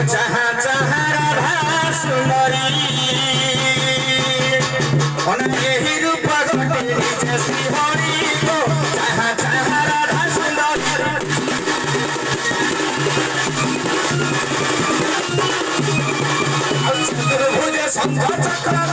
जहाँ जहाँ राधा सुंदरी यही रूप घटे निज श्रीहरि गो जहाँ जहाँ राधा सुंदरी चतुर्भुज शंख चक्र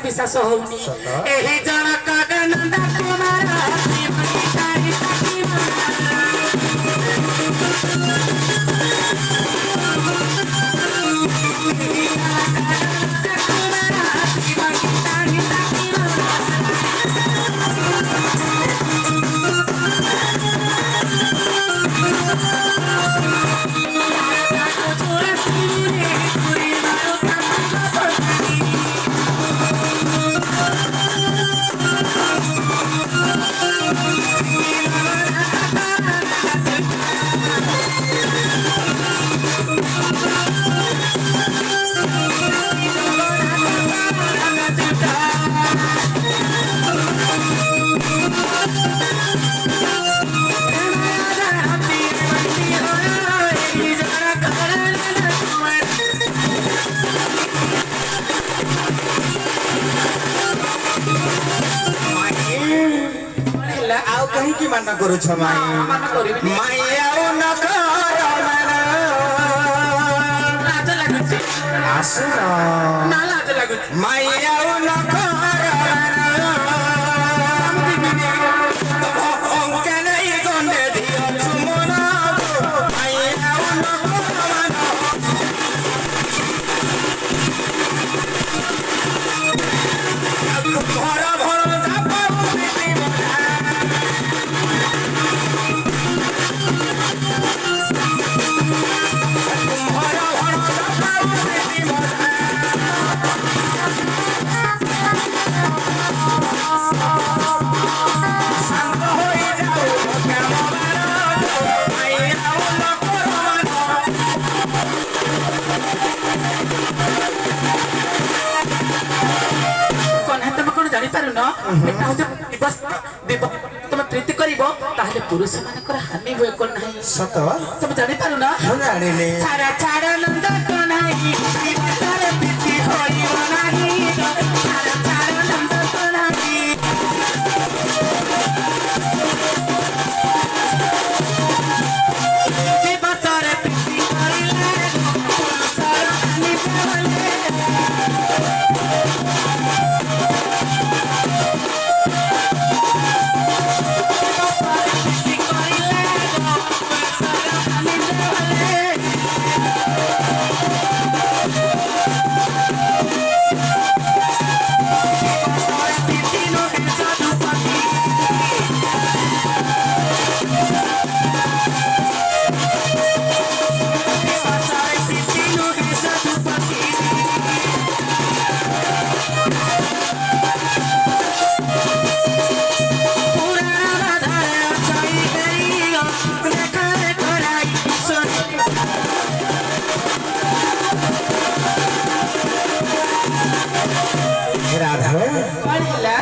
विश्वास होनी एही जनक नंदा कुमार कहीं की मना करू छ माई माई आउ न कर मना लाज लागुछि आसु ना लाज लागुछि माई आउ न कर मना अंक नहीं गंडे दियो चुमना माई आउ न कर मना घर भर तुम प्रीति करिबो ताहले पुरुष मानकर हानि होय को नाही सत तुम जानि पारु ना हम जानिले छाड़ा छाड़ा नंद को नाही तारे प्रीति होइबो नाही छाड़ा छाड़ा नंद को नाही विवासरे प्रीति करिले सारा हानि पावले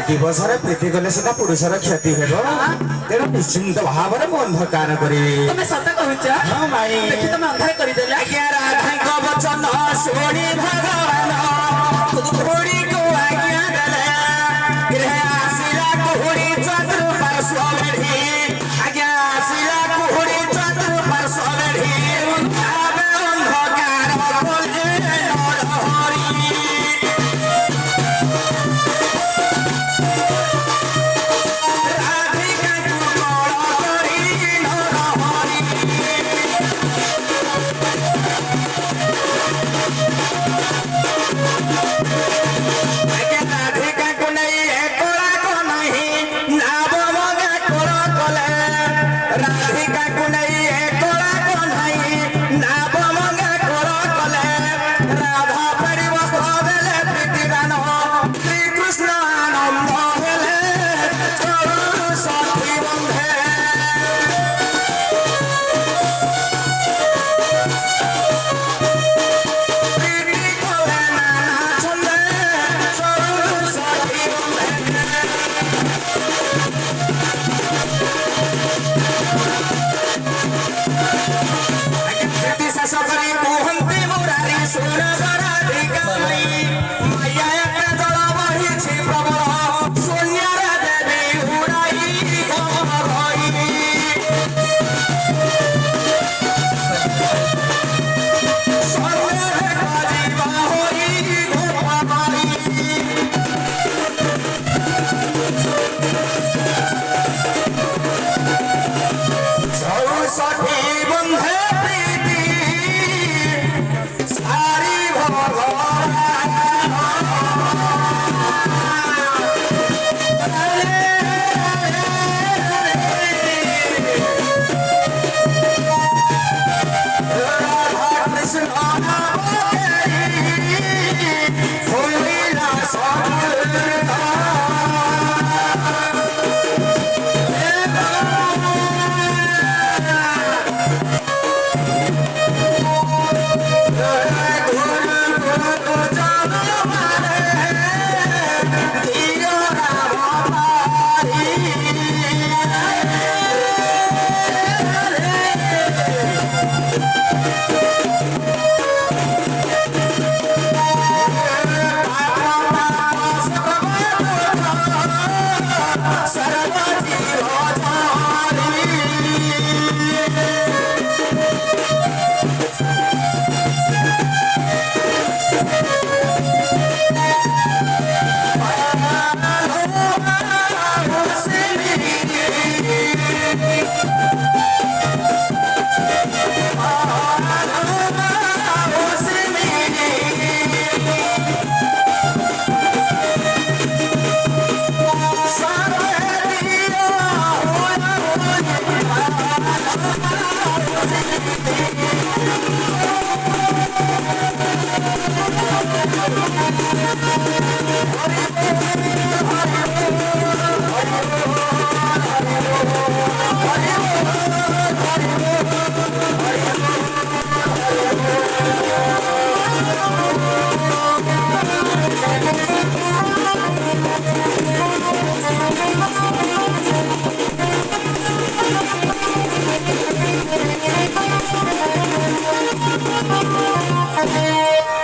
दिवसरे प्रीति कले सीधा पुरुषर क्षति हेबो तेणु निश्चिंत भाव में अंधकार करी तुम सत कहूच हां भाई देखि तुम अंधार करी देला आज्ञा राधा को वचन सुनी भगवान थोड़ी को आज्ञा देले गृह आसिला कुहुड़ी चतुर पार्श्व बेढ़ी आज्ञा आसिला कुहुड़ी चतुर पार्श्व बेढ़ी आबे अंधकार बोले नरहरी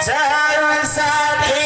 जय